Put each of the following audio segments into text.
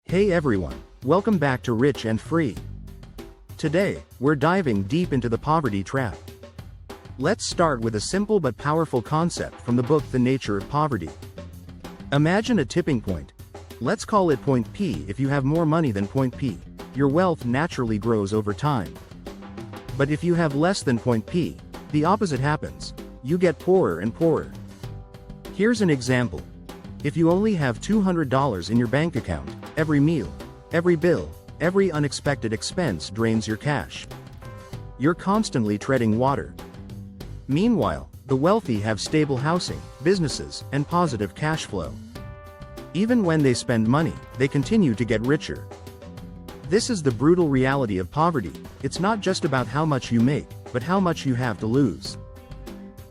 Hey everyone, welcome back to Rich and Free. Today, we're diving deep into the poverty trap. Let's start with a simple but powerful concept from the book The Nature of Poverty. Imagine a tipping point. Let's call it point P. If you have more money than point P, your wealth naturally grows over time. But if you have less than point P, the opposite happens. You get poorer and poorer. Here's an example. If you only have $200 in your bank account, every meal, every bill, every unexpected expense drains your cash. You're constantly treading water. Meanwhile, the wealthy have stable housing, businesses, and positive cash flow. Even when they spend money, they continue to get richer. This is the brutal reality of poverty. It's not just about how much you make, but how much you have to lose.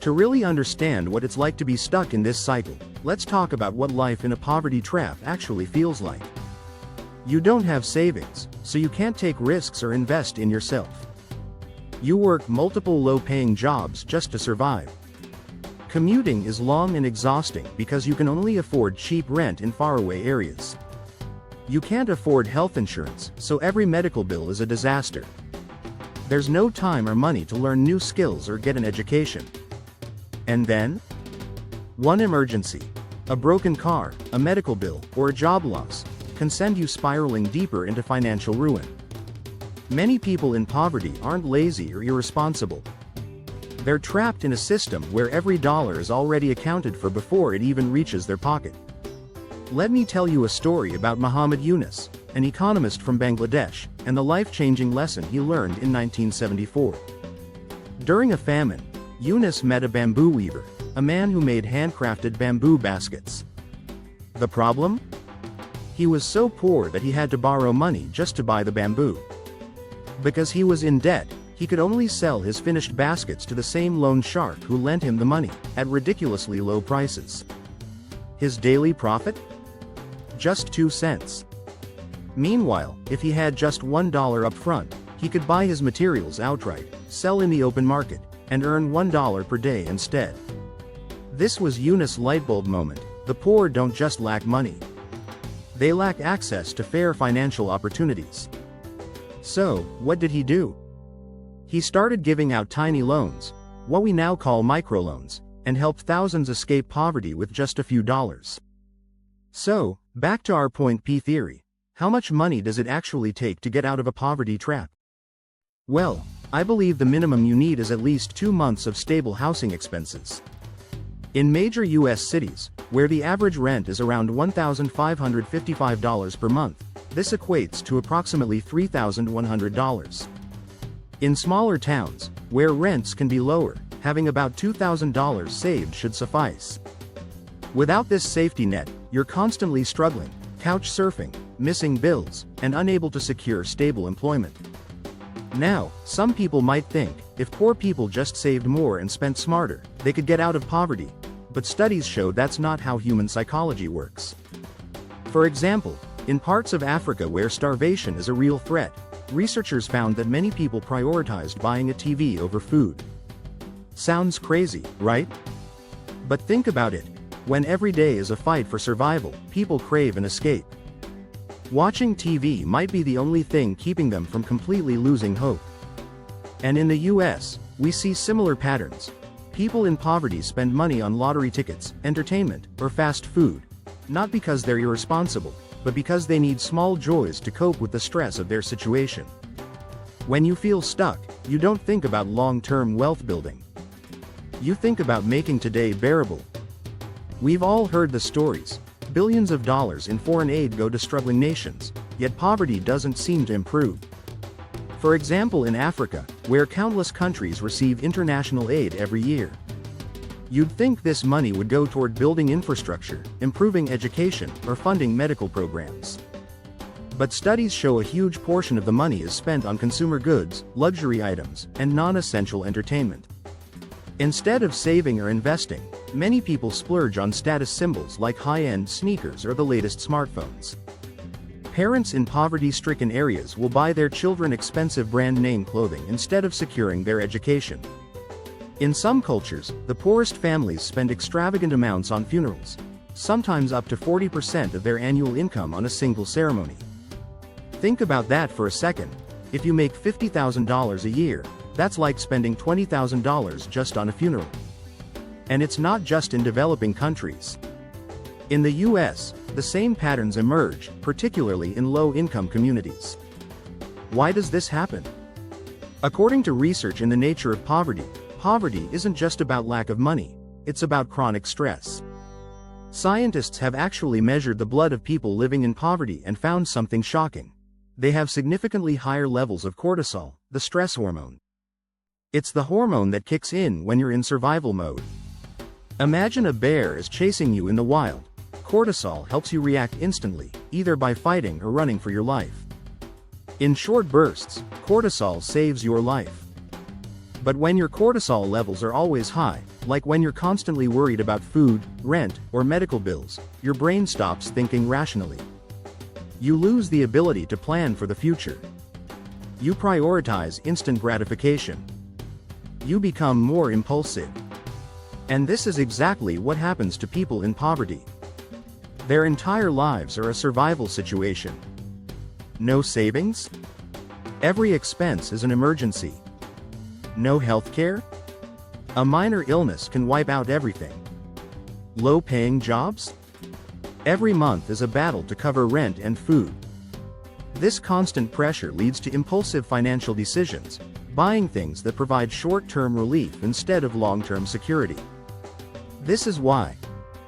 To really understand what it's like to be stuck in this cycle, let's talk about what life in a poverty trap actually feels like. You don't have savings, so you can't take risks or invest in yourself. You work multiple low-paying jobs just to survive. Commuting is long and exhausting because you can only afford cheap rent in faraway areas. You can't afford health insurance, so every medical bill is a disaster. There's no time or money to learn new skills or get an education. And then? One emergency, a broken car, a medical bill, or a job loss, can send you spiraling deeper into financial ruin. Many people in poverty aren't lazy or irresponsible. They're trapped in a system where every dollar is already accounted for before it even reaches their pocket. Let me tell you a story about Muhammad Yunus, an economist from Bangladesh, and the life-changing lesson he learned in 1974. During a famine, Yunus met a bamboo weaver, a man who made handcrafted bamboo baskets. The problem? He was so poor that he had to borrow money just to buy the bamboo. Because he was in debt, he could only sell his finished baskets to the same loan shark who lent him the money, at ridiculously low prices. His daily profit? Just 2 cents. Meanwhile, if he had just $1 up front, he could buy his materials outright, sell in the open market, and earn $1 per day instead. This was Yunus' lightbulb moment. The poor don't just lack money. They lack access to fair financial opportunities. So, what did he do? He started giving out tiny loans, what we now call microloans, and helped thousands escape poverty with just a few dollars. So, back to our point P theory. How much money does it actually take to get out of a poverty trap? Well, I believe the minimum you need is at least 2 months of stable housing expenses. In major U.S. cities, where the average rent is around $1,555 per month, this equates to approximately $3,100. In smaller towns, where rents can be lower, having about $2,000 saved should suffice. Without this safety net, you're constantly struggling, couch surfing, missing bills, and unable to secure stable employment. Now, some people might think, if poor people just saved more and spent smarter, they could get out of poverty. But studies show that's not how human psychology works. For example, in parts of Africa where starvation is a real threat, researchers found that many people prioritized buying a TV over food. Sounds crazy, right? But think about it. When every day is a fight for survival, people crave an escape. Watching TV might be the only thing keeping them from completely losing hope. And in the US, we see similar patterns. People in poverty spend money on lottery tickets, entertainment, or fast food, not because they're irresponsible, but because they need small joys to cope with the stress of their situation. When you feel stuck, you don't think about long-term wealth building. You think about making today bearable. We've all heard the stories. Billions of dollars in foreign aid go to struggling nations, yet poverty doesn't seem to improve. For example, in Africa, where countless countries receive international aid every year. You'd think this money would go toward building infrastructure, improving education, or funding medical programs. But studies show a huge portion of the money is spent on consumer goods, luxury items, and non-essential entertainment. Instead of saving or investing, many people splurge on status symbols like high-end sneakers or the latest smartphones. Parents in poverty-stricken areas will buy their children expensive brand-name clothing instead of securing their education. In some cultures, the poorest families spend extravagant amounts on funerals, sometimes up to 40% of their annual income on a single ceremony. Think about that for a second. If you make $50,000 a year, that's like spending $20,000 just on a funeral. And it's not just in developing countries. In the US, the same patterns emerge, particularly in low-income communities. Why does this happen? According to research in The Nature of Poverty, poverty isn't just about lack of money, it's about chronic stress. Scientists have actually measured the blood of people living in poverty and found something shocking. They have significantly higher levels of cortisol, the stress hormone. It's the hormone that kicks in when you're in survival mode. Imagine a bear is chasing you in the wild. Cortisol helps you react instantly, either by fighting or running for your life. In short bursts, cortisol saves your life. But when your cortisol levels are always high, like when you're constantly worried about food, rent, or medical bills, your brain stops thinking rationally. You lose the ability to plan for the future. You prioritize instant gratification. You become more impulsive. And this is exactly what happens to people in poverty. Their entire lives are a survival situation. No savings? Every expense is an emergency. No health care? A minor illness can wipe out everything. Low-paying jobs? Every month is a battle to cover rent and food. This constant pressure leads to impulsive financial decisions, buying things that provide short-term relief instead of long-term security. This is why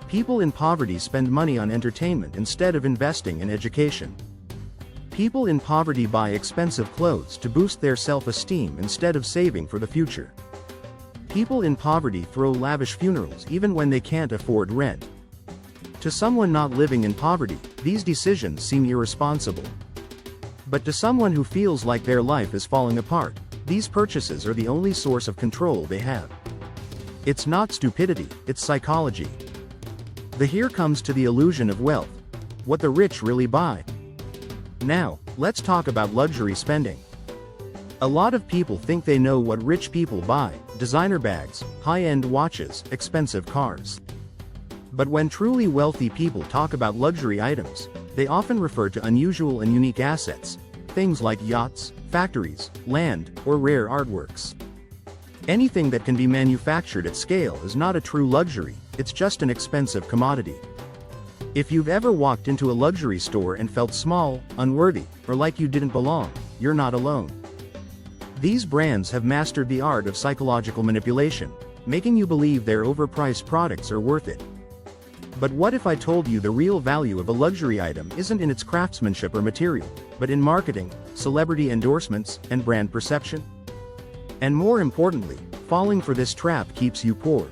people in poverty spend money on entertainment instead of investing in education. People in poverty buy expensive clothes to boost their self-esteem instead of saving for the future. People in poverty throw lavish funerals even when they can't afford rent. To someone not living in poverty, these decisions seem irresponsible. But to someone who feels like their life is falling apart, these purchases are the only source of control they have. It's not stupidity, it's psychology. Here comes to the illusion of wealth. What the rich really buy. Now, let's talk about luxury spending. A lot of people think they know what rich people buy: designer bags, high-end watches, expensive cars. But when truly wealthy people talk about luxury items, they often refer to unusual and unique assets, things like yachts, factories, land, or rare artworks. Anything that can be manufactured at scale is not a true luxury, it's just an expensive commodity. If you've ever walked into a luxury store and felt small, unworthy, or like you didn't belong, you're not alone. These brands have mastered the art of psychological manipulation, making you believe their overpriced products are worth it. But what if I told you the real value of a luxury item isn't in its craftsmanship or material, but in marketing, celebrity endorsements, and brand perception? And more importantly, falling for this trap keeps you poor.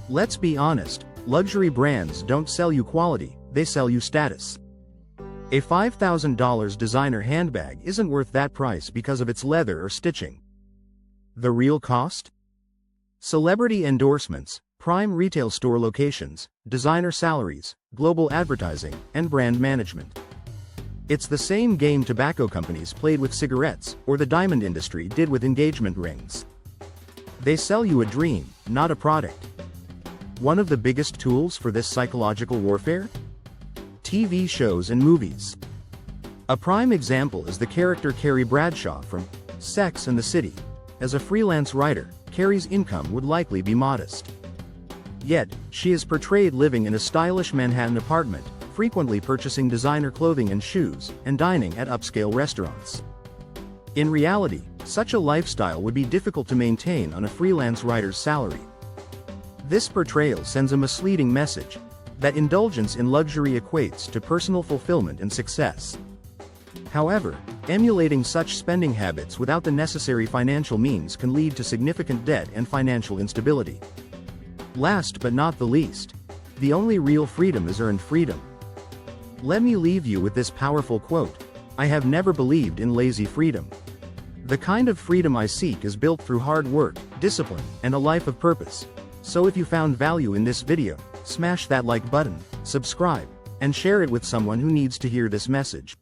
Let's be honest, luxury brands don't sell you quality, they sell you status. A $5,000 designer handbag isn't worth that price because of its leather or stitching. The real cost? Celebrity endorsements, prime retail store locations, designer salaries, global advertising, and brand management. It's the same game tobacco companies played with cigarettes, or the diamond industry did with engagement rings. They sell you a dream, not a product. One of the biggest tools for this psychological warfare? TV shows and movies. A prime example is the character Carrie Bradshaw from Sex and the City. As a freelance writer, Carrie's income would likely be modest. Yet, she is portrayed living in a stylish Manhattan apartment, frequently purchasing designer clothing and shoes, and dining at upscale restaurants. In reality, such a lifestyle would be difficult to maintain on a freelance writer's salary. This portrayal sends a misleading message that indulgence in luxury equates to personal fulfillment and success. However, emulating such spending habits without the necessary financial means can lead to significant debt and financial instability. Last but not the least, the only real freedom is earned freedom. Let me leave you with this powerful quote: "I have never believed in lazy freedom. The kind of freedom I seek is built through hard work, discipline, and a life of purpose." So if you found value in this video, smash that like button, subscribe, and share it with someone who needs to hear this message.